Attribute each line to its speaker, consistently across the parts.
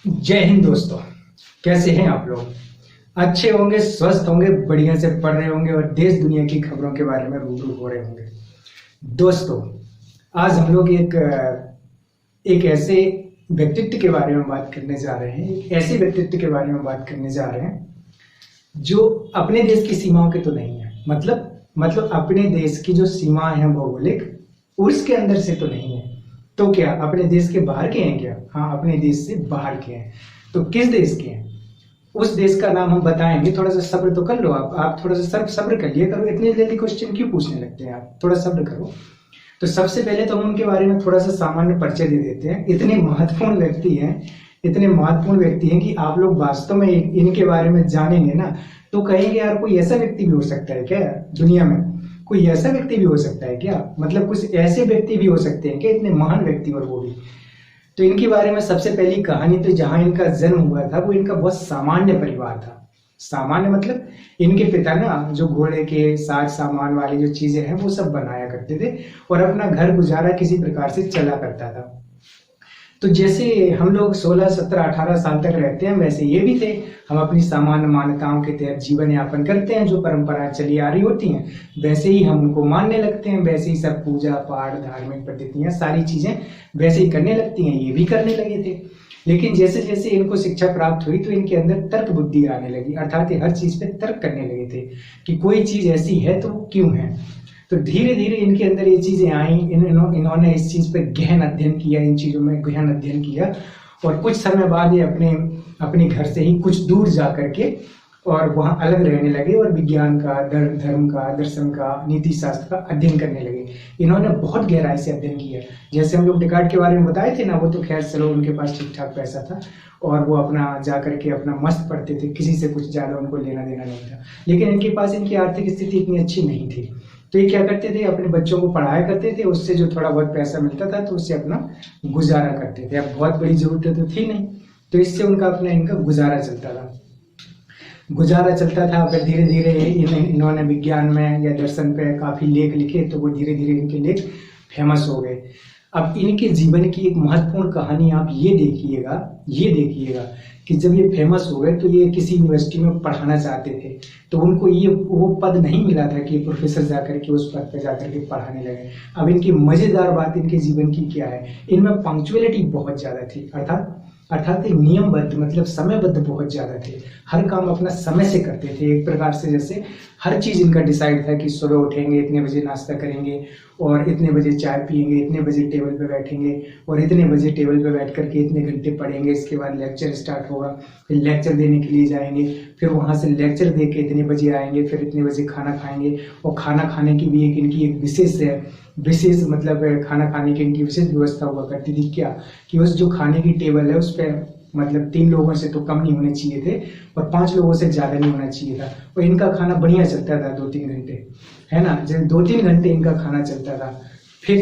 Speaker 1: जय हिंद दोस्तों। कैसे हैं आप लोग? अच्छे होंगे, स्वस्थ होंगे, बढ़िया से पढ़ रहे होंगे और देश दुनिया की खबरों के बारे में रूबरू हो रहे होंगे। दोस्तों, आज हम लोग एक ऐसे व्यक्तित्व के बारे में बात करने जा रहे हैं। एक ऐसे व्यक्तित्व के बारे में बात करने जा रहे हैं जो अपने देश की सीमाओं के तो नहीं है। मतलब अपने देश की जो सीमाएं हैं भौगोलिक, उसके अंदर से तो नहीं है। तो क्या अपने देश के बाहर के हैं क्या? हाँ, अपने देश से बाहर के हैं। तो किस देश के हैं? उस देश का नाम हम बताएंगे। थोड़ा सा सब्र तो कर लो। आप थोड़ा सा सब्र कर लिया करो। इतनी जल्दी क्वेश्चन क्यों पूछने लगते हैं आप? थोड़ा सब्र करो। तो सबसे पहले तो हम उनके बारे में थोड़ा सा सामान्य परिचय दे देते हैं। इतने महत्वपूर्ण व्यक्ति हैं कि आप लोग वास्तव में इनके बारे में जानेंगे ना तो कहेंगे यार, कोई ऐसा व्यक्ति भी हो सकता है क्या दुनिया में? कोई ऐसा व्यक्ति भी हो सकता है क्या? मतलब कुछ ऐसे व्यक्ति भी हो सकते हैं क्या, इतने महान व्यक्ति, और वो भी। तो इनके बारे में सबसे पहली कहानी, तो जहां इनका जन्म हुआ था वो इनका बहुत सामान्य परिवार था। सामान्य मतलब इनके पिता ना जो घोड़े के साज सामान वाली जो चीजें हैं वो सब बनाया करते थे और अपना घर गुजारा किसी प्रकार से चला करता था। तो जैसे हम लोग 16, 17, 18 साल तक रहते हैं, वैसे ये भी थे। हम अपनी सामान्य मान्यताओं के तहत जीवन यापन करते हैं, जो परंपराएं चली आ रही होती हैं वैसे ही हम उनको मानने लगते हैं। वैसे ही सब पूजा पाठ, धार्मिक पद्धतियां, सारी चीजें वैसे ही करने लगती हैं। ये भी करने लगे थे। लेकिन जैसे जैसे इनको शिक्षा प्राप्त हुई तो इनके अंदर तर्क बुद्धि आने लगी, अर्थात हर चीज पे तर्क करने लगे थे कि कोई चीज ऐसी है तो वो क्यों है। तो धीरे धीरे इनके अंदर ये चीजें आई। इन्होंने इस चीज पे गहन अध्ययन किया, इन चीजों में गहन अध्ययन किया और कुछ समय बाद ये अपने घर से ही कुछ दूर जा करके और वहां अलग रहने लगे और विज्ञान का, धर्म का, दर्शन का, नीति शास्त्र का अध्ययन करने लगे। इन्होंने बहुत गहराई से अध्ययन किया। जैसे हम लोग डेकार्ड के बारे में बताए थे ना, वो तो खैर चलो उनके पास ठीक ठाक पैसा था और वो अपना जा करके अपना मस्त पढ़ते थे, किसी से कुछ ज्यादा उनको लेना देना नहीं था। लेकिन इनके पास इनकी आर्थिक स्थिति इतनी अच्छी नहीं थी। तो ये क्या करते थे, अपने बच्चों को पढ़ाया करते थे, उससे जो थोड़ा बहुत पैसा मिलता था तो उससे अपना गुजारा करते थे। अब बहुत बड़ी जरूरत तो थी नहीं, तो इससे इनका गुजारा चलता था। फिर धीरे धीरे इन्होंने विज्ञान में या दर्शन पे काफी लेख लिखे, तो वो धीरे धीरे इनके लेख फेमस हो गए। अब इनके जीवन की एक महत्वपूर्ण कहानी आप ये देखिएगा कि जब ये फेमस हो गए तो ये किसी यूनिवर्सिटी में पढ़ाना चाहते थे, तो उनको वो पद नहीं मिला था कि प्रोफेसर जाकर के उस पद पर जाकर के पढ़ाने लगे। अब इनकी मजेदार बात इनके जीवन की क्या है, इनमें पंक्चुअलिटी बहुत ज्यादा थी, अर्थात नियमबद्ध, मतलब समयबद्ध बहुत ज्यादा थे। हर काम अपना समय से करते थे। एक प्रकार से जैसे हर चीज इनका डिसाइड था कि सुबह उठेंगे, इतने बजे नाश्ता करेंगे और इतने बजे चाय पियेंगे, इतने बजे टेबल पे बैठेंगे और इतने बजे टेबल पे बैठ करके इतने घंटे पढ़ेंगे। इसके बाद लेक्चर स्टार्ट होगा, फिर लेक्चर देने के लिए जाएंगे, फिर वहां से लेक्चर दे के इतने बजे आएंगे, फिर इतने बजे खाना खाएंगे। और खाना खाने की भी इनकी एक विशेष मतलब खाना खाने की इनकी विशेष व्यवस्था हुआ करती थी। क्या कि उस जो खाने की टेबल है उस पर मतलब 3 लोगों से तो कम नहीं होने चाहिए थे और 5 लोगों से ज्यादा नहीं होना चाहिए था। और इनका खाना बढ़िया चलता था 2-3 घंटे, है ना। जब 2-3 घंटे इनका खाना चलता था, फिर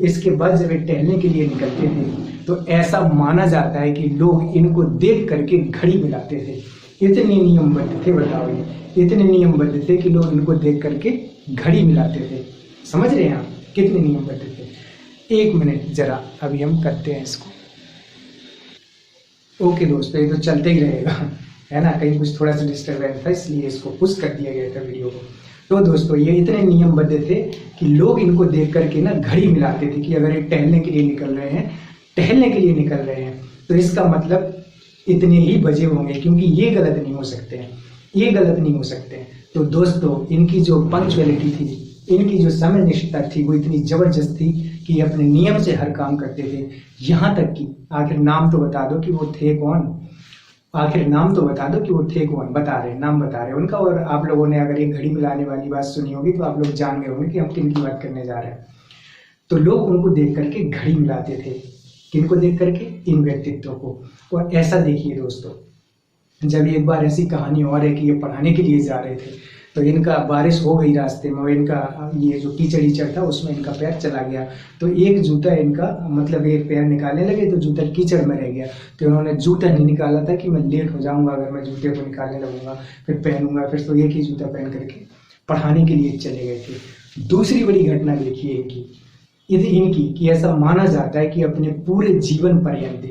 Speaker 1: इसके बाद जब ये टहलने के लिए निकलते थे तो ऐसा माना जाता है कि लोग इनको देख करके घड़ी मिलाते थे। इतने नियमबद्ध थे, बताओ, ये इतने नियमबद्ध थे कि लोग इनको देख करके घड़ी मिलाते थे। समझ रहे हैं आप कितने नियमबद्ध थे? 1 मिनट जरा, अभी हम करते हैं इसको। ओके दोस्तों, ये तो चलते ही रहेगा, है ना। कहीं कुछ थोड़ा सा डिस्टर्बेंस था इसलिए इसको पुश कर दिया गया था वीडियो को। तो दोस्तों, ये इतने नियमबद्ध थे कि लोग इनको देख करके ना घड़ी मिलाते थे कि अगर ये टहलने के लिए निकल रहे हैं तो इसका मतलब इतने ही बजे होंगे, क्योंकि ये गलत नहीं हो सकते हैं। तो दोस्तों, इनकी जो पंक्चुअलिटी थी, इनकी जो समय निष्ठा थी, वो इतनी जबरदस्त थी कि अपने नियम से हर काम करते थे। यहाँ तक कि आखिर नाम तो बता दो कि वो थे कौन। बता रहे हैं उनका। और आप लोगों ने अगर ये घड़ी मिलाने वाली बात सुनी होगी तो आप लोग जान गए होंगे कि हम किन की बात करने जा रहे हैं। तो लोग उनको देख करके घड़ी मिलाते थे। किनको देख करके? इन व्यक्तित्वों को। और ऐसा देखिए दोस्तों, जब एक बार ऐसी कहानी और है कि ये पढ़ाने के लिए जा रहे थे तो इनका बारिश हो गई रास्ते में और इनका ये जो कीचड़ था उसमें इनका पैर चला गया। तो एक जूता इनका मतलब एक पैर निकालने लगे तो जूता कीचड़ में रह गया। तो इन्होंने जूता नहीं निकाला था कि मैं लेट हो जाऊंगा अगर मैं जूते को निकालने लगूंगा, फिर पहनूंगा, फिर तो एक ही जूता पहन करके पढ़ाने के लिए चले गए थे। दूसरी बड़ी घटना देखिए इनकी, इनकी कि ऐसा माना जाता है कि अपने पूरे जीवन पर्यंत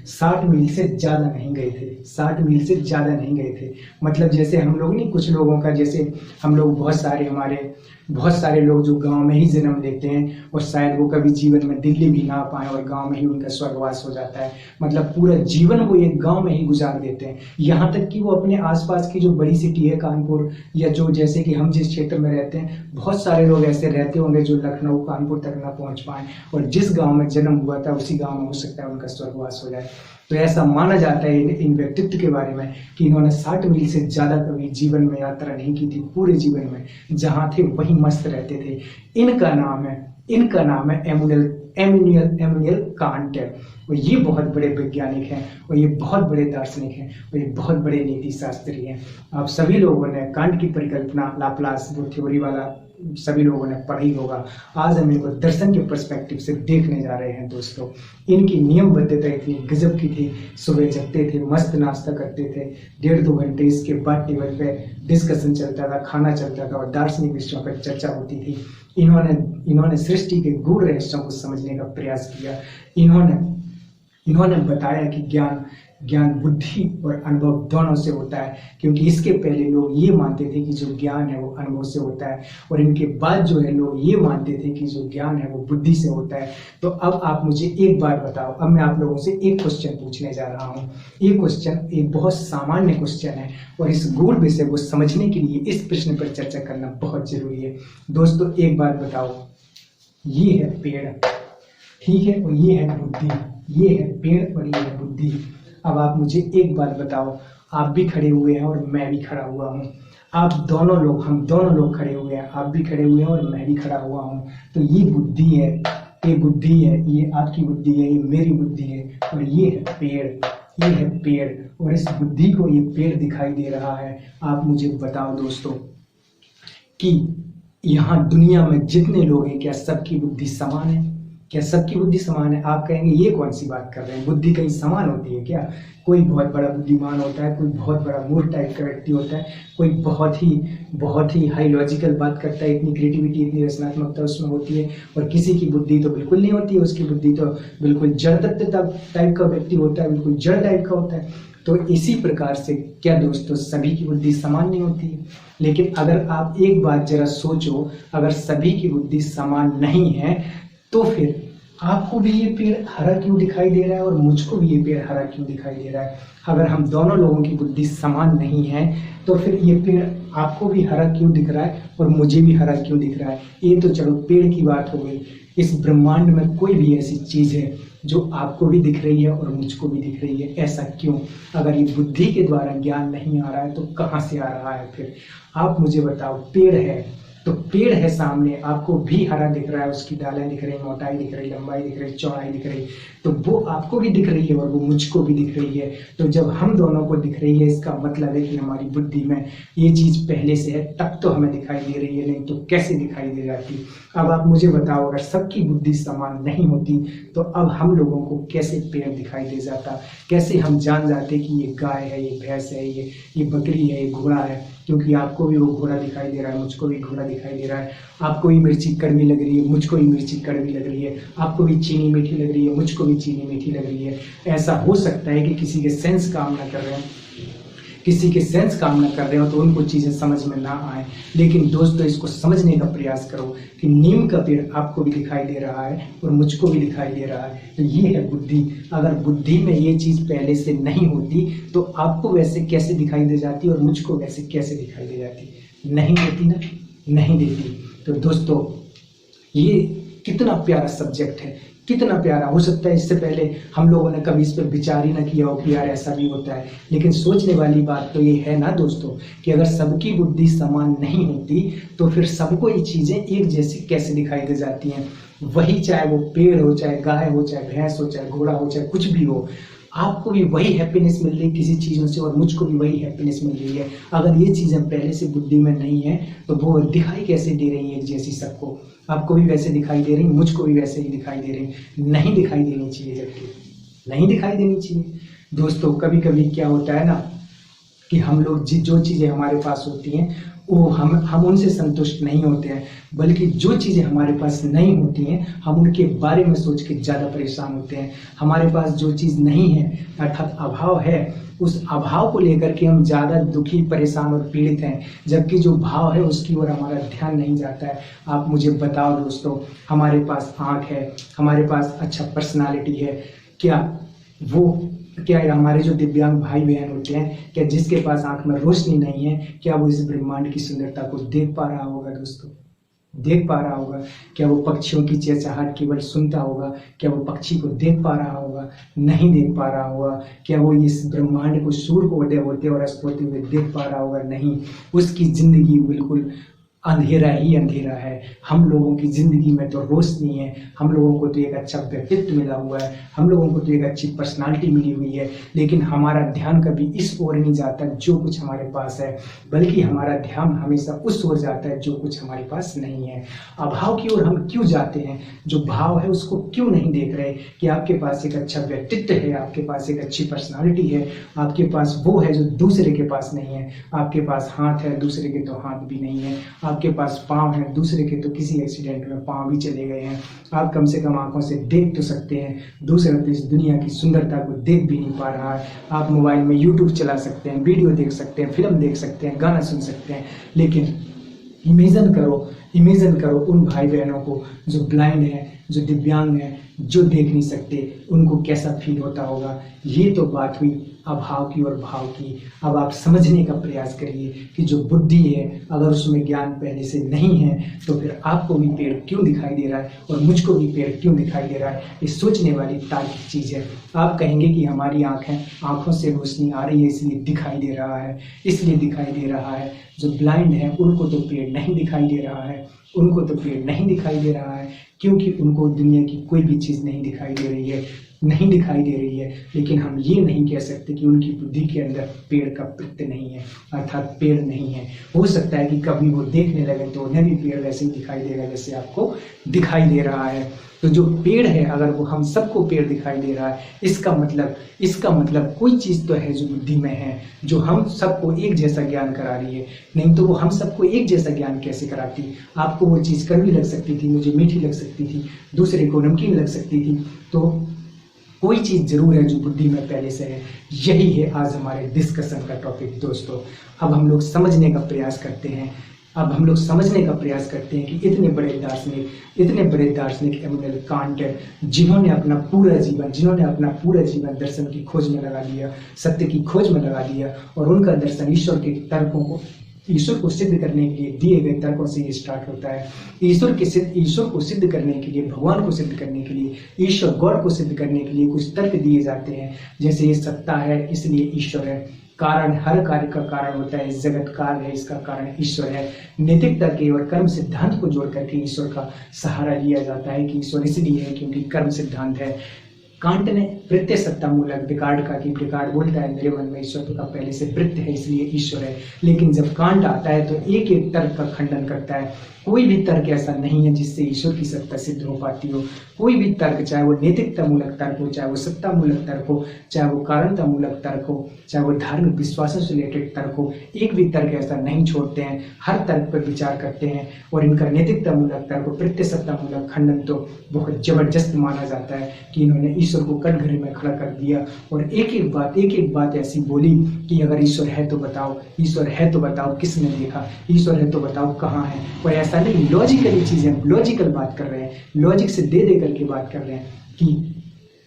Speaker 1: 60 मील से ज्यादा नहीं गए थे। 60 मील से ज्यादा नहीं गए थे। मतलब जैसे हम लोग नहीं, कुछ लोगों का, जैसे हम लोग बहुत सारे लोग जो गांव में ही जन्म लेते हैं और शायद वो कभी जीवन में दिल्ली भी ना पाए और गांव में ही उनका स्वर्गवास हो जाता है। मतलब पूरा जीवन वो एक गांव में ही गुजार देते हैं। यहाँ तक कि वो अपने आसपास की जो बड़ी सिटी है कानपुर, या जो जैसे कि हम जिस क्षेत्र में रहते हैं, बहुत सारे लोग ऐसे रहते होंगे जो लखनऊ कानपुर तक ना पहुंच पाए और जिस गांव में जन्म हुआ था उसी गांव में हो सकता है उनका स्वर्गवास हो जाए। तो ऐसा माना जाता है इन व्यक्तित्व के बारे में कि इन्होंने 60 मील से ज्यादा कभी जीवन में यात्रा नहीं की थी। पूरे जीवन में जहां थे वहीं मस्त रहते थे। इनका नाम है एमुनुएल कांट है। और ये बहुत बड़े वैज्ञानिक हैं और ये बहुत बड़े दार्शनिक हैं और ये बहुत बड़े नीति शास्त्री हैं। आप सभी लोगों ने कांट की परिकल्पना, लाप्लास वो थ्योरी वाला सभी लोगों ने पढ़ी होगा। आज हम इनको दर्शन के पर्सपेक्टिव से देखने जा रहे हैं दोस्तों। इनकी नियमबद्धता इतनी गजब की थी। सुबह जगते थे, मस्त नाश्ता करते थे, 1.5-2 घंटे इसके बाद टेबल पे डिस्कशन चलता था, खाना चलता था और दार्शनिक विषयों पर चर्चा होती थी। इन्होंने सृष्टि के गूढ़ रहस्यों को समझने का प्रयास किया। इन्होंने बताया कि ज्ञान बुद्धि और अनुभव दोनों से होता है, क्योंकि इसके पहले लोग ये मानते थे कि जो ज्ञान है वो अनुभव से होता है, और इनके बाद जो है लोग ये मानते थे कि जो ज्ञान है वो बुद्धि से होता है। तो अब आप मुझे एक बात बताओ, अब मैं आप लोगों से एक क्वेश्चन पूछने जा रहा हूँ। ये क्वेश्चन एक बहुत सामान्य क्वेश्चन है और इस गूढ़ विषय को समझने के लिए इस प्रश्न पर चर्चा करना बहुत जरूरी है। दोस्तों एक बात बताओ, ये है पेड़, ठीक है, और ये है बुद्धि। ये है पेड़ और ये है बुद्धि। अब आप मुझे एक बात बताओ, आप भी खड़े हुए हैं और मैं भी खड़ा हुआ हूँ, हम दोनों लोग खड़े हुए हैं, आप भी खड़े हुए हैं और मैं भी खड़ा हुआ हूँ। तो ये बुद्धि है, ये आपकी बुद्धि है, ये मेरी बुद्धि है, और ये है पेड़, और इस बुद्धि को ये पेड़ दिखाई दे रहा है। आप मुझे बताओ दोस्तों कि यहाँ दुनिया में जितने लोग हैं, क्या सबकी बुद्धि समान है? क्या सबकी बुद्धि समान है? आप कहेंगे ये कौन सी बात कर रहे हैं, बुद्धि कहीं समान होती है क्या? कोई बहुत बड़ा बुद्धिमान होता है, कोई बहुत बड़ा मूर्ख टाइप का व्यक्ति होता है, कोई बहुत ही हाई लॉजिकल बात करता है, इतनी क्रिएटिविटी, इतनी रचनात्मकता उसमें होती है, और किसी की बुद्धि तो बिल्कुल नहीं होती है, उसकी बुद्धि तो बिल्कुल जड़ तत्व टाइप का व्यक्ति होता है, बिल्कुल जड़ टाइप का होता है। तो इसी प्रकार से क्या दोस्तों सभी की बुद्धि समान नहीं होती है? लेकिन अगर आप एक बात जरा सोचो, अगर सभी की बुद्धि समान नहीं है तो फिर आपको भी ये पेड़ हरा क्यों दिखाई दे रहा है और मुझको भी ये पेड़ हरा क्यों दिखाई दे रहा है? अगर हम दोनों लोगों की बुद्धि समान नहीं है तो फिर ये पेड़ आपको भी हरा क्यों दिख रहा है और मुझे भी हरा क्यों दिख रहा है? ये तो चलो पेड़ की बात हो गई। इस ब्रह्मांड में कोई भी ऐसी चीज है जो आपको भी दिख रही है और मुझको भी दिख रही है, ऐसा क्यों? अगर ये बुद्धि के द्वारा ज्ञान नहीं आ रहा है तो कहाँ से आ रहा है फिर? आप मुझे बताओ, पेड़ है तो पेड़ है सामने, आपको भी हरा दिख रहा है, उसकी डालें दिख रही, मोटाई दिख रही, लंबाई दिख रही, चौड़ाई दिख रही, तो वो आपको भी दिख रही है और वो मुझको भी दिख रही है। तो जब हम दोनों को दिख रही है इसका मतलब है कि हमारी बुद्धि में ये चीज पहले से है, तब तो हमें दिखाई दे रही है, नहीं तो कैसे दिखाई दे जाती? अब आप मुझे बताओ, अगर सबकी बुद्धि समान नहीं होती तो अब हम लोगों को कैसे पेड़ दिखाई दे जाता? कैसे हम जान जाते कि ये गाय है, ये भैंस है, ये बकरी है, ये घोड़ा है? क्योंकि आपको भी वो घोड़ा दिखाई दे रहा है, मुझको भी घोड़ा दिखाई दे रहा है। आपको भी मिर्ची कड़वी लग रही है, मुझको भी मिर्ची कड़वी लग रही है। आपको भी चीनी मीठी लग रही है, मुझको भी चीनी मीठी लग रही है। ऐसा हो सकता है कि किसी के सेंस काम ना कर रहे हो तो उनको चीजें समझ में ना आए। लेकिन दोस्तों इसको समझने का प्रयास करो कि नीम का पेड़ आपको भी दिखाई दे रहा है और मुझको भी दिखाई दे रहा है। तो ये है बुद्धि। अगर बुद्धि में ये चीज पहले से नहीं होती तो आपको वैसे कैसे दिखाई दे जाती और मुझको वैसे कैसे दिखाई दे जाती? नहीं देती ना, नहीं देती। तो दोस्तों ये कितना प्यारा सब्जेक्ट है, कितना प्यारा। हो सकता है इससे पहले हम लोगों ने कभी इस पर विचार ही ना किया हो कि यार ऐसा भी होता है, लेकिन सोचने वाली बात तो ये है ना दोस्तों कि अगर सबकी बुद्धि समान नहीं होती तो फिर सबको ये चीजें एक जैसी कैसे दिखाई दे जाती हैं? वही चाहे वो पेड़ हो, चाहे गाय हो, चाहे भैंस हो, चाहे घोड़ा हो, चाहे कुछ भी हो, आपको भी वही हैप्पीनेस मिल रही है किसी चीजों से और मुझको भी वही हैप्पीनेस मिल रही है। अगर ये चीजें पहले से बुद्धि में नहीं है तो वो दिखाई कैसे दे रही है एक जैसी सबको? आपको भी वैसे दिखाई दे रही, मुझको भी वैसे ही दिखाई दे रही। नहीं दिखाई देनी चाहिए, जबकि नहीं दिखाई देनी चाहिए। दोस्तों कभी कभी क्या होता है ना कि हम लोग जो चीजें हमारे पास होती हैं वो हम उनसे संतुष्ट नहीं होते हैं, बल्कि जो चीज़ें हमारे पास नहीं होती हैं हम उनके बारे में सोच के ज़्यादा परेशान होते हैं। हमारे पास जो चीज़ नहीं है अर्थात अभाव है, उस अभाव को लेकर के हम ज़्यादा दुखी, परेशान और पीड़ित हैं, जबकि जो भाव है उसकी ओर हमारा ध्यान नहीं जाता है। आप मुझे बताओ दोस्तों, हमारे पास आँख है, हमारे पास अच्छा पर्सनालिटी है, क्या हमारे जो दिव्यांग भाई बहन होते हैं, क्या जिसके पास आंख में रोशनी नहीं है, क्या वो इस ब्रह्मांड की सुंदरता को देख पा रहा होगा दोस्तों? देख पा रहा होगा? क्या वो पक्षियों की चहचहाहट केवल सुनता होगा? क्या वो पक्षी को देख पा रहा होगा? नहीं देख पा रहा होगा। क्या वो इस ब्रह्मांड को सूर्य को उदय होते और अस्त होते हुए देख पा रहा होगा? नहीं। उसकी जिंदगी बिल्कुल अंधेरा ही अंधेरा है। हम लोगों की जिंदगी में तो रोशनी है, हम लोगों को तो एक अच्छा व्यक्तित्व मिला हुआ है, हम लोगों को तो एक अच्छी पर्सनालिटी मिली हुई है, लेकिन हमारा ध्यान कभी इस ओर नहीं जाता जो कुछ हमारे पास है, बल्कि हमारा ध्यान हमेशा उस ओर जाता है जो कुछ हमारे पास नहीं है। अभाव की ओर हम क्यों जाते हैं? जो भाव है उसको क्यों नहीं देख रहे कि आपके पास एक अच्छा व्यक्तित्व है, आपके पास एक अच्छी पर्सनालिटी है, आपके पास वो है जो दूसरे के पास नहीं है। आपके पास हाथ है, दूसरे के तो हाथ भी नहीं है। आपके पास पाँव है, दूसरे के तो किसी एक्सीडेंट में पाँव भी चले गए हैं। आप कम से कम आंखों से देख तो सकते हैं, दूसरा तो इस दुनिया की सुंदरता को देख भी नहीं पा रहा है। आप मोबाइल में यूट्यूब चला सकते हैं, वीडियो देख सकते हैं, फिल्म देख सकते हैं, गाना सुन सकते हैं, लेकिन इमेजिन करो उन भाई बहनों को जो ब्लाइंड है, जो दिव्यांग है, जो देख नहीं सकते, उनको कैसा फील होता होगा। ये तो बात हुई अभाव की और भाव की। अब आप समझने का प्रयास करिए कि जो बुद्धि है, अगर उसमें ज्ञान पहले से नहीं है तो फिर आपको भी पेड़ क्यों दिखाई दे रहा है और मुझको भी पेड़ क्यों दिखाई दे रहा है। ये सोचने वाली तार्किक चीज़ है। आप कहेंगे कि हमारी आँखें, आँखों से रोशनी आ रही है इसलिए दिखाई दे रहा है, इसलिए दिखाई दे रहा है। जो ब्लाइंड है उनको तो पेड़ नहीं दिखाई दे रहा है, उनको तो पेड़ नहीं दिखाई दे रहा है, क्योंकि उनको दुनिया की कोई भी चीज़ नहीं दिखाई दे रही है, नहीं दिखाई दे रही है। लेकिन हम ये नहीं कह सकते कि उनकी बुद्धि के अंदर पेड़ का पित्त नहीं है, अर्थात पेड़ नहीं है। हो सकता है कि कभी वो देखने लगे तो उन्हें भी पेड़ वैसे ही दिखाई देगा जैसे आपको दिखाई दे रहा है। तो जो पेड़ है, अगर वो हम सबको पेड़ दिखाई दे रहा है, इसका मतलब कोई चीज़ तो है जो बुद्धि में है, जो हम सबको एक जैसा ज्ञान करा रही है। नहीं तो वो हम सबको एक जैसा ज्ञान कैसे कराती? आपको वो चीज़ कड़वी लग सकती थी, मुझे मीठी लग सकती थी, दूसरे को नमकीन लग सकती थी। तो कोई चीज़ जरूर है जो बुद्धि में पहले से है। यही है आज हमारे डिस्कशन का टॉपिक दोस्तों। अब हम लोग समझने का प्रयास करते हैं कि इतने बड़े दार्शनिक इमैनुअल कांट, जिन्होंने अपना पूरा जीवन दर्शन की खोज में लगा दिया, सत्य की खोज में लगा दिया, और उनका दर्शन ईश्वर को सिद्ध करने के लिए दिए गए तर्कों से ये स्टार्ट होता है। ईश्वर को सिद्ध करने के लिए, भगवान को सिद्ध करने के लिए, ईश्वर गॉड को सिद्ध करने के लिए कुछ तर्क दिए जाते हैं। जैसे ये सत्ता है इसलिए ईश्वर है, कारण, हर कार्य का कारण होता है, इस जगत कार्य है इसका कारण ईश्वर है। नैतिकता के और कर्म सिद्धांत को जोड़ करके ईश्वर का सहारा लिया जाता है कि ईश्वर इसलिए है क्योंकि कर्म सिद्धांत है। कांट ने प्रत्यय सत्ता मूलक, डिकार्ड बोलता है मेरे मन में ईश्वर का पहले से वृत्त है इसलिए ईश्वर है। लेकिन जब कांट आता है तो एक एक तर्क का खंडन करता है। कोई भी तर्क ऐसा नहीं है जिससे ईश्वर की सत्ता सिद्ध हो पाती हो। कोई भी तर्क, चाहे वो नैतिकता मूलक तर्क हो, चाहे वो सत्ता मूलक तर्क हो, चाहे वो कारणता मूलक तर्क हो, चाहे वो धार्मिक विश्वासों से रिलेटेड तर्क हो, एक भी तर्क ऐसा नहीं छोड़ते हैं। हर तर्क पर विचार करते हैं और इनका नैतिकता मूलक तर्क, प्रत्यय सत्ता मूलक खंडन तो बहुत जबरदस्त माना जाता है कि इन्होंने ईश्वर को कटघरे में खड़ा कर दिया और एक एक बात ऐसी बोली कि अगर ईश्वर है तो बताओ किसने देखा, ईश्वर है तो बताओ कहाँ है। और ऐसा नहीं, लॉजिकल बात कर रहे हैं, लॉजिक से दे करके बात कर रहे हैं कि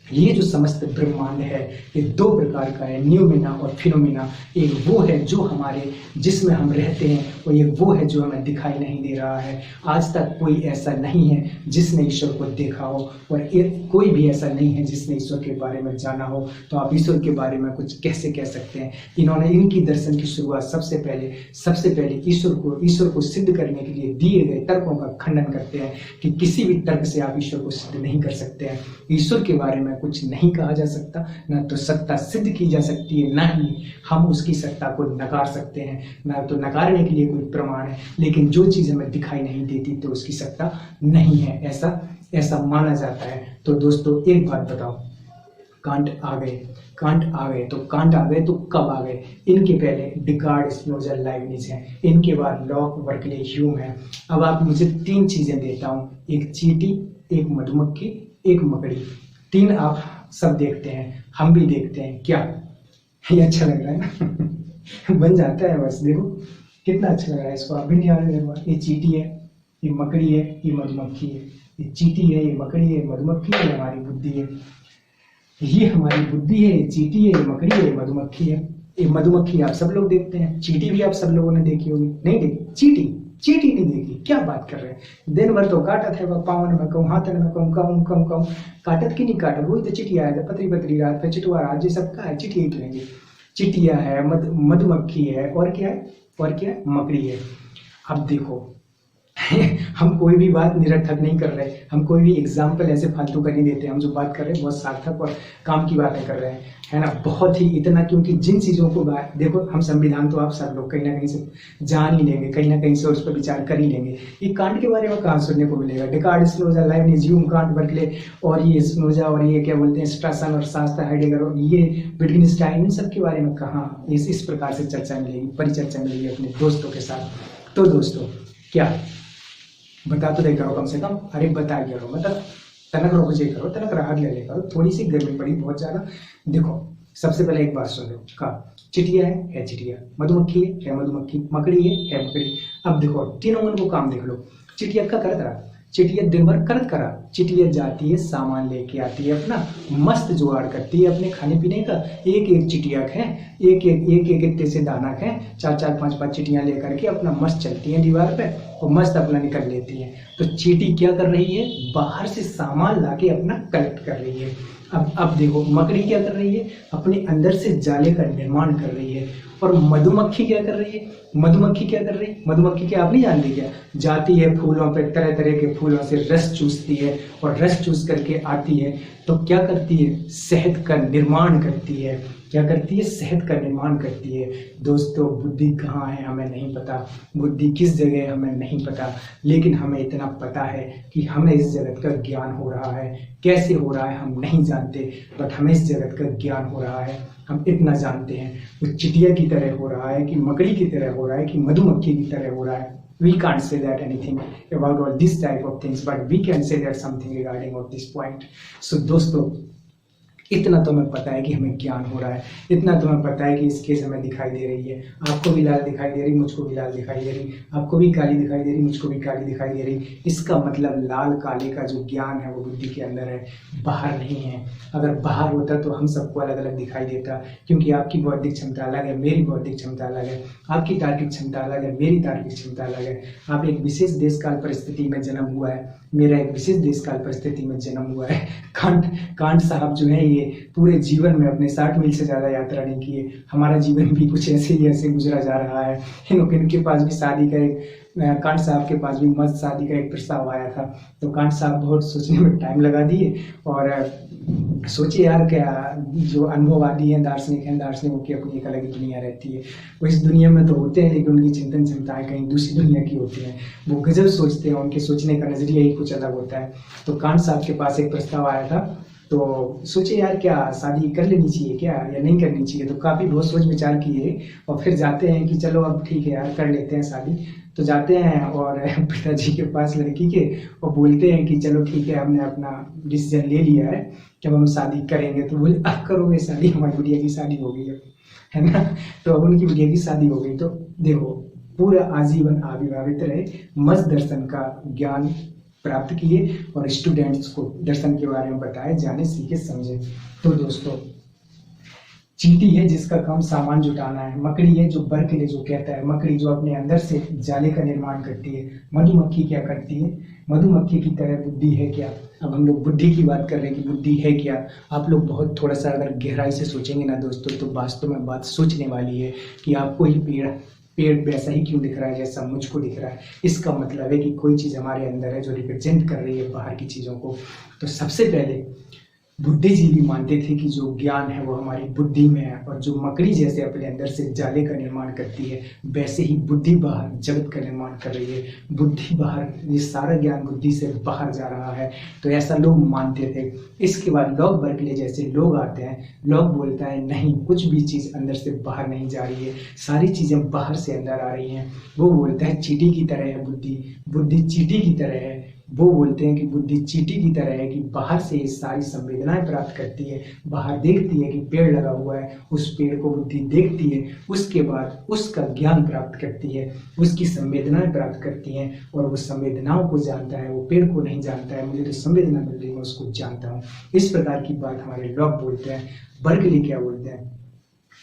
Speaker 1: ये जो समस्त ब्रह्मांड है ये दो प्रकार का है, न्यूमेना और फिनोमेना। एक वो है जो हमारे जिसमें हम रहते हैं और एक वो है जो हमें दिखाई नहीं दे रहा है। आज तक कोई ऐसा नहीं है जिसने ईश्वर को देखा हो और कोई भी ऐसा नहीं है जिसने ईश्वर के बारे में जाना हो। तो आप ईश्वर के बारे में कुछ कैसे कह सकते हैं? इन्होंने इनकी दर्शन की शुरुआत सबसे पहले ईश्वर को सिद्ध करने के लिए दिए गए तर्कों का खंडन करते हैं कि किसी भी तर्क से आप ईश्वर को सिद्ध नहीं कर सकते हैं। ईश्वर के बारे में कुछ नहीं कहा जा सकता, ना तो सत्ता सिद्ध की जा सकती है, ना ही हम उसकी सत्ता को नकार सकते हैं, ना तो नकारने के लिए कोई प्रमाण है। लेकिन जो चीज़ हमें दिखाई नहीं देती तो उसकी सत्ता नहीं है, ऐसा माना जाता है। तो दोस्तों एक बात बताओ, कांट आ गए, कांट आ गए तो कांट आ गए तो कब आ गए? इनके पहले डिकार्ड, स्पिनोजा, लाइबनिज हैं, इनके बाद लॉक, बर्कले, ह्यूम है। अब आप मुझे 3 चीजें देता हूँ, एक चींटी, एक मधुमक्खी, एक मकड़ी, 3 आप सब देखते हैं, हम भी देखते हैं, क्या ये अच्छा लग रहा है ना? बन जाता है बस, देखो कितना अच्छा लग रहा है, इसको आप भी निहार देखो। ये चींटी है, ये मकड़ी है, ये मधुमक्खी है, ये चींटी है, ये मकड़ी है, मधुमक्खी है, हमारी बुद्धि है, ये हमारी बुद्धि है, ये चींटी है, ये मकड़ी है, ये मधुमक्खी है। ये मधुमक्खी आप सब लोग देखते हैं, चींटी भी आप सब लोगों ने देखी होगी, नहीं देखी? चींटी, चींटी नहीं देखी, क्या बात कर रहे हैं? दिन भर तो काटत है, पावन में कहूँ, हाथन में कहूँ, कहूँ कहूँ कहूँ, काटत की नहीं काटत, वही तो चिटिया है, पतरी पतरी रात पे चिटुआ रात, ये सब का है, चिटिया ही कहेंगे। चिटिया है, मधुमक्खी है, और क्या है? और क्या है? मकड़ी है। अब देखो हम कोई भी बात निरर्थक नहीं कर रहे, हम कोई भी एग्जाम्पल ऐसे फालतू का नहीं देते, हम जो बात कर रहे हैं बहुत सार्थक और काम की बातें कर रहे हैं, है ना? बहुत ही इतना, क्योंकि जिन चीज़ों को देखो, हम संविधान तो आप सब लोग कहीं ना कहीं से जान ही लेंगे, कहीं ना कहीं से उस पर विचार कर ही लेंगे। ये कांट के बारे में कहाँ सुनने को मिलेगा? डिकार्ड, Spinoza, Leibniz, Hume, can't, Berkeley, और ये स्पिनोजा, और ये क्या बोलते हैं, स्ट्रासन और शास्त्र, हाइडेगर, और ये विटगेनस्टाइन, इन सब के बारे में कहाँ इस प्रकार से चर्चा मिलेगी, परिचर्चा मिलेगी अपने दोस्तों के साथ। तो दोस्तों क्या बता तो दे करो कम से कम, अरे बता दिया करो, मतलब तनक रहो जे करो, तनक राहत ले करो, थोड़ी सी गर्मी पड़ी बहुत ज्यादा। देखो सबसे पहले एक बात सुन लो, का चिटिया है चिटिया, मधुमक्खी है मधुमक्खी, मकड़ी है मकड़ी। अब देखो तीनों मन को काम देख लो। चिटिया का करत रहा, चिटिया दिन भर करत करा, चिटिया जाती है, सामान लेके आती है, अपना मस्त जुगाड़ करती है अपने खाने पीने का। एक एक चिटिया है, एक एक इतने से दाना है, 4 5 5 चिटियां लेकर के अपना मस्त चलती हैं दीवार पे और मस्त अपना निकल लेती हैं। तो चींटी क्या कर रही है? बाहर से सामान लाके अपना कलेक्ट कर रही है। अब देखो मकड़ी क्या कर रही है? अपने अंदर से जाले का निर्माण कर रही है। और मधुमक्खी क्या कर रही है? मधुमक्खी क्या कर रही है? मधुमक्खी क्या आप नहीं जानती क्या? जाती है फूलों पे, तरह तरह के फूलों से रस चूसती है, और रस चूस करके आती है तो क्या करती है? शहद का निर्माण करती है। क्या करती है? शहद का निर्माण करती है। दोस्तों बुद्धि कहाँ है हमें नहीं पता, बुद्धि किस जगह है हमें नहीं पता, लेकिन हमें इतना पता है कि हमें इस जगत का ज्ञान हो रहा है। कैसे हो रहा है हम नहीं जानते, बट हमें इस जगत का ज्ञान हो रहा है। हम इतना जानते हैं, वो चिटिया की तरह हो रहा है कि मकड़ी की तरह हो रहा है कि मधुमक्खी की तरह हो रहा है। We can't say that anything about all this type of things, but we can say that something regarding of this point. So दोस्तों इतना तो हमें पता है कि हमें ज्ञान हो रहा है, इतना तो हमें पता है कि इस केस हमें दिखाई दे रही है। आपको भी लाल दिखाई दे रही, मुझको भी लाल दिखाई दे रही, आपको भी काली दिखाई दे रही, मुझको भी काली दिखाई दे रही। इसका मतलब लाल काले का जो ज्ञान है वो बुद्धि के अंदर है, बाहर नहीं है। अगर बाहर होता तो हम सबको अलग अलग दिखाई देता, क्योंकि आपकी बौद्धिक क्षमता अलग है, मेरी बौद्धिक क्षमता अलग है, आपकी तार्किक क्षमता अलग है, मेरी तार्किक क्षमता अलग है। आप एक विशेष देश काल परिस्थिति में जन्म हुआ है, मेरा एक विशेष देश काल परिस्थिति में जन्म हुआ है। कांट साहब जो है ये पूरे जीवन में अपने 60 मील से ज्यादा यात्रा नहीं किए। हमारा जीवन भी कुछ ऐसे ही ऐसे गुजरा जा रहा है। इनके पास भी शादी का एक, कांट साहब के पास भी मस्त शादी का एक प्रस्ताव आया था, तो कांट साहब बहुत सोचने में टाइम लगा दिए और सोचिए यार, क्या जो अनुभववादी हैं, दार्शनिकों की अपनी एक अलग ही दुनिया रहती है। वो इस दुनिया में तो होते हैं लेकिन उनकी चिंतन क्षमताएं कहीं दूसरी दुनिया की होती हैं। वो गजब सोचते हैं, उनके सोचने का नजरिया ही कुछ अलग होता है। तो कांट साहब के पास एक प्रस्ताव आया था, तो सोचे यार क्या शादी कर लेनी चाहिए क्या या नहीं करनी चाहिए। तो काफ़ी बहुत सोच विचार किए और फिर जाते हैं कि चलो अब ठीक है यार कर लेते हैं शादी। तो जाते हैं और पिताजी के पास लड़की के और बोलते हैं कि चलो ठीक है, हमने अपना डिसीजन ले लिया है कि अब हम शादी करेंगे। तो बोले अब करोगे शादी? हमारी बिटिया की शादी हो गई है ना। तो अब उनकी बिटिया की शादी हो गई। तो देखो पूरा आजीवन अविवाहित रहे, मस्त दर्शन का ज्ञान प्राप्त किए और स्टूडेंट्स को दर्शन के बारे में बताए, जाने सीखे समझे। तो दोस्तों चींटी है जिसका काम सामान जुटाना है, मकड़ी है जो बर्कले जो कहता है, मकड़ी जो अपने अंदर से जाले का निर्माण करती है। मधुमक्खी क्या करती है? मधुमक्खी की तरह बुद्धि है क्या? अब हम लोग बुद्धि की बात कर रहे हैं कि बुद्धि है क्या। आप लोग बहुत थोड़ा सा अगर गहराई से सोचेंगे ना दोस्तों, तो वास्तव में बात सोचने वाली है कि आपको ही पेड़ वैसा ही क्यों दिख रहा है जैसा मुझको दिख रहा है। इसका मतलब है कि कोई चीज़ हमारे अंदर है जो रिप्रेजेंट कर रही है बाहर की चीज़ों को। तो सबसे पहले बुद्धिजीवी मानते थे कि जो ज्ञान है वो हमारी बुद्धि में है, और जो मकड़ी जैसे अपने अंदर से जाले का निर्माण करती है, वैसे ही बुद्धि बाहर जगत का निर्माण कर रही है। बुद्धि बाहर, ये सारा ज्ञान बुद्धि से बाहर जा रहा है। तो ऐसा लोग मानते थे। इसके बाद लॉक बर्कले जैसे लोग आते हैं। लॉक बोलता है नहीं, कुछ भी चीज़ अंदर से बाहर नहीं जा रही है, सारी चीज़ें बाहर से अंदर आ रही हैं। वो बोलता है चींटी की तरह है बुद्धि, बुद्धि चींटी की तरह है। वो बोलते हैं कि बुद्धि चींटी की तरह है कि बाहर से ये सारी संवेदनाएं प्राप्त करती है। बाहर देखती है कि पेड़ लगा हुआ है, उस पेड़ को बुद्धि देखती है, उसके बाद उसका ज्ञान प्राप्त करती है, उसकी संवेदनाएं प्राप्त करती हैं, और वो संवेदनाओं को जानता है। वो पेड़ को नहीं जानता है, मुझे तो संवेदना मिल रही है, मैं उसको जानता हूँ। इस प्रकार की बात हमारे लॉक बोलते हैं। बर्कले क्या बोलते हैं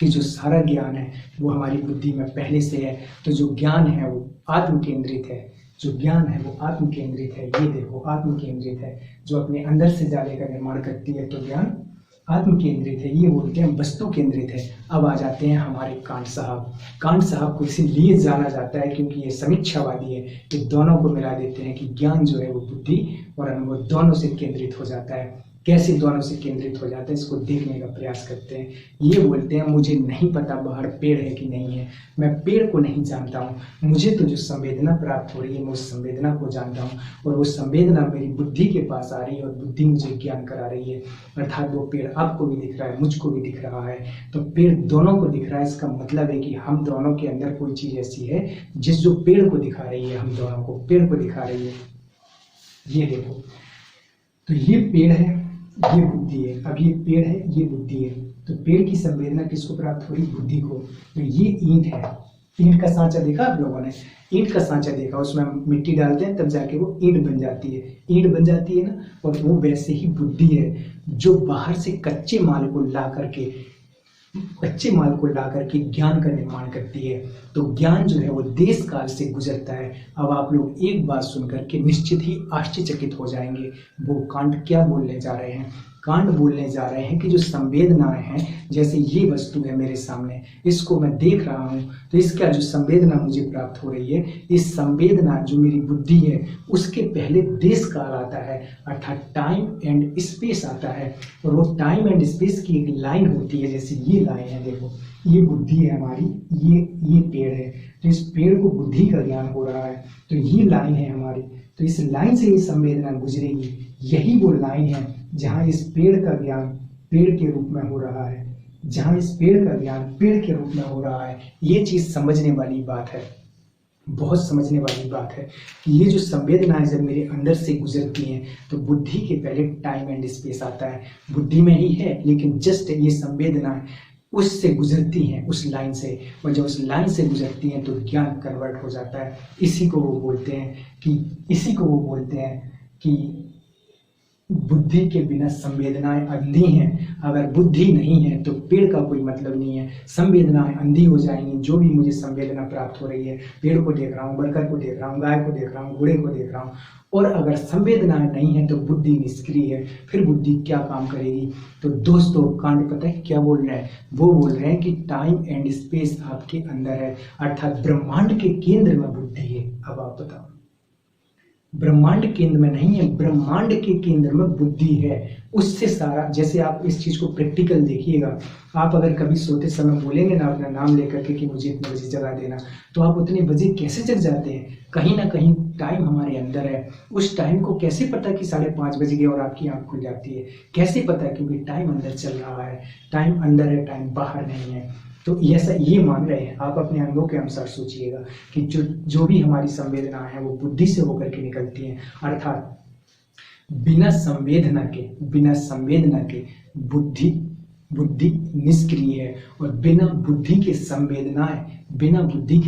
Speaker 1: कि जो सारा ज्ञान है वो हमारी बुद्धि में पहले से है। तो जो ज्ञान है वो आत्म केंद्रित है, जो ज्ञान है वो आत्म केंद्रित है। ये देखो, आत्म केंद्रित है, जो अपने अंदर से जाले का निर्माण करती है। तो ज्ञान आत्म केंद्रित है, ये बोलते हैं वस्तु केंद्रित है। अब आ जाते हैं हमारे कांट साहब। कांट साहब को इसीलिए जाना जाता है क्योंकि ये समीक्षावादी है। ये दोनों को मिला देते हैं कि ज्ञान जो है वो बुद्धि और अनुभव दोनों से केंद्रित हो जाता है। कैसे दोनों से केंद्रित हो जाता है, इसको देखने का प्रयास करते हैं। ये बोलते हैं मुझे नहीं पता बाहर पेड़ है कि नहीं है, मैं पेड़ को नहीं जानता हूँ, मुझे तो जो संवेदना प्राप्त हो रही है मैं उस संवेदना को जानता हूँ, और वो संवेदना मेरी बुद्धि के पास आ रही है और बुद्धि मुझे ज्ञान करा रही है। अर्थात वो पेड़ आपको भी दिख रहा है, मुझको भी दिख रहा है, तो पेड़ दोनों को दिख रहा है। इसका मतलब है कि हम दोनों के अंदर कोई चीज़ ऐसी है जिस जो पेड़ को दिखा रही है, हम दोनों को पेड़ को दिखा रही है। ये देखो, तो ये पेड़ है, ये बुद्धि है। अब ये पेड़ है, ये बुद्धि है। तो पेड़ की संवेदना किसको प्राप्त हो रही? बुद्धि को। तो ये ईंट है, ईंट का सांचा देखा आप लोगों ने? ईंट का सांचा देखा, उसमें मिट्टी डालते हैं तब जाके वो ईंट बन जाती है, ईंट बन जाती है ना। और वो वैसे ही बुद्धि है जो बाहर से कच्चे माल को ला करके ज्ञान का निर्माण करती है। तो ज्ञान जो है वो देश काल से गुजरता है। अब आप लोग एक बात सुनकर के निश्चित ही आश्चर्यचकित हो जाएंगे। वो कांट क्या बोलने जा रहे हैं? कांट बोलने जा रहे हैं कि जो संवेदनाएं हैं, जैसे ये वस्तु है मेरे सामने, इसको मैं देख रहा हूँ, तो इसका जो संवेदना मुझे प्राप्त हो रही है, इस संवेदना जो मेरी बुद्धि है उसके पहले देश काल आता है, अर्थात टाइम एंड स्पेस आता है। और वो टाइम एंड स्पेस की एक लाइन होती है, जैसे ये लाइन है, देखो ये बुद्धि है हमारी, ये पेड़ है, तो इस पेड़ को बुद्धि का ज्ञान हो रहा है, तो ये लाइन है हमारी। तो इस लाइन से ये संवेदना गुजरेगी। यही वो लाइन है जहाँ इस पेड़ का ज्ञान पेड़ के रूप में हो रहा है, जहाँ इस पेड़ का ज्ञान पेड़ के रूप में हो रहा है। ये चीज समझने वाली बात है, बहुत समझने वाली बात है कि ये जो संवेदनाएं जब मेरे अंदर से गुजरती हैं तो बुद्धि के पहले टाइम एंड स्पेस आता है। बुद्धि में ही है, लेकिन जस्ट ये संवेदनाएं उससे गुजरती हैं, उस लाइन से, और जब उस लाइन से गुजरती हैं तो ज्ञान कन्वर्ट हो जाता है। इसी को वो बोलते हैं कि बुद्धि के बिना संवेदनाएं अंधी हैं। अगर बुद्धि नहीं है तो पेड़ का कोई मतलब नहीं है। संवेदनाएं अंधी हो जाएंगी। जो भी मुझे संवेदना प्राप्त हो रही है, पेड़ को देख रहा हूँ, बरकर को देख रहा हूँ, गाय को देख रहा हूँ, घोड़े को देख रहा हूँ, और अगर संवेदनाएं नहीं है तो बुद्धि निष्क्रिय है। फिर बुद्धि क्या काम करेगी? तो दोस्तों, कांट पता है क्या बोल रहे हैं? वो बोल रहे हैं कि टाइम एंड स्पेस आपके अंदर है, अर्थात ब्रह्मांड के केंद्र में बुद्धि है। अब आप बताओ, ब्रह्मांड केंद्र में नहीं है, ब्रह्मांड के केंद्र में बुद्धि है। उससे सारा, जैसे आप इस चीज को प्रैक्टिकल देखिएगा, आप अगर कभी सोते समय बोलेंगे ना अपना नाम लेकर के कि मुझे इतने बजे जगा देना, तो आप उतने बजे कैसे जग जाते हैं? कहीं ना कहीं टाइम हमारे अंदर है। उस टाइम को कैसे पता कि 5:30 बज गए और आपकी आंख खुल जाती है? कैसे पता? क्योंकि टाइम अंदर चल रहा है, टाइम अंदर है, टाइम बाहर नहीं है। तो ऐसा ये मान रहे हैं। आप अपने अनुभव के अनुसार सोचिएगा कि जो भी हमारी संवेदना है वो बुद्धि से होकर के निकलती हैं, अर्थात बिना संवेदना के बुद्धि निष्क्रिय है, और बिना बुद्धि के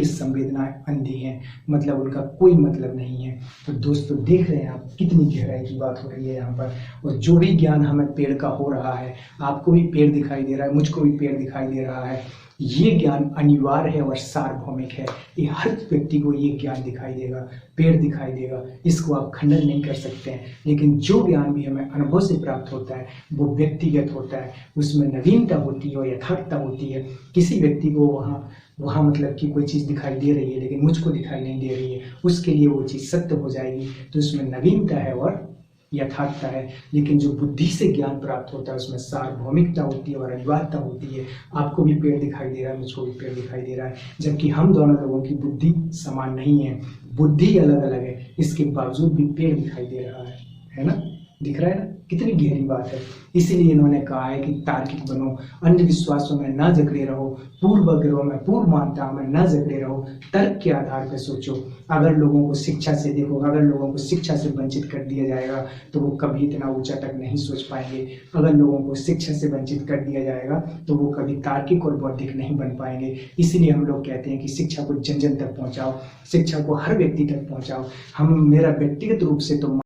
Speaker 1: संवेदनाएं अंधी हैं, मतलब उनका कोई मतलब नहीं है। तो दोस्तों, देख रहे हैं आप कितनी गहराई की बात हो रही है यहाँ पर। और जो भी ज्ञान हमें पेड़ का हो रहा है, आपको भी पेड़ दिखाई दे रहा है, मुझको भी पेड़ दिखाई दे रहा है, ये ज्ञान अनिवार्य है और सार्वभौमिक है। ये हर व्यक्ति को ये ज्ञान दिखाई देगा, पेड़ दिखाई देगा, इसको आप खंडन नहीं कर सकते हैं। लेकिन जो ज्ञान भी हमें अनुभव से प्राप्त होता है वो व्यक्तिगत होता है, उसमें नवीनता होती है और यथार्थता होती है। किसी व्यक्ति को वहाँ मतलब कि कोई चीज़ दिखाई दे रही है लेकिन मुझको दिखाई नहीं दे रही है, उसके लिए वो चीज़ सत्य हो जाएगी। तो उसमें नवीनता है और यथार्थता है, लेकिन जो बुद्धि से ज्ञान प्राप्त होता है उसमें सार्वभौमिकता होती है और अनिवार्यता होती है। आपको भी पेड़ दिखाई दे रहा है, मुझको भी पेड़ दिखाई दे रहा है, जबकि हम दोनों लोगों की बुद्धि समान नहीं है, बुद्धि अलग अलग है, इसके बावजूद भी पेड़ दिखाई दे रहा है ना, दिख रहा है ना, कितनी गहरी बात है। इसीलिए इन्होंने कहा है कि तार्किक बनो, अंधविश्वासों में न जकड़े रहो, पूर्वाग्रहों में, पूर्व मान्यताओं में न जकड़े रहो, तर्क के आधार पर सोचो। अगर लोगों को शिक्षा से देखो, अगर लोगों को शिक्षा से वंचित कर दिया जाएगा तो वो कभी इतना ऊंचा तक नहीं सोच पाएंगे। अगर लोगों को शिक्षा से वंचित कर दिया जाएगा तो वो कभी तार्किक और बौद्धिक नहीं बन पाएंगे। इसीलिए हम लोग कहते हैं कि शिक्षा को जन जन तक पहुंचाओ, शिक्षा को हर व्यक्ति तक पहुंचाओ। हम, मेरा व्यक्तिगत रूप से तो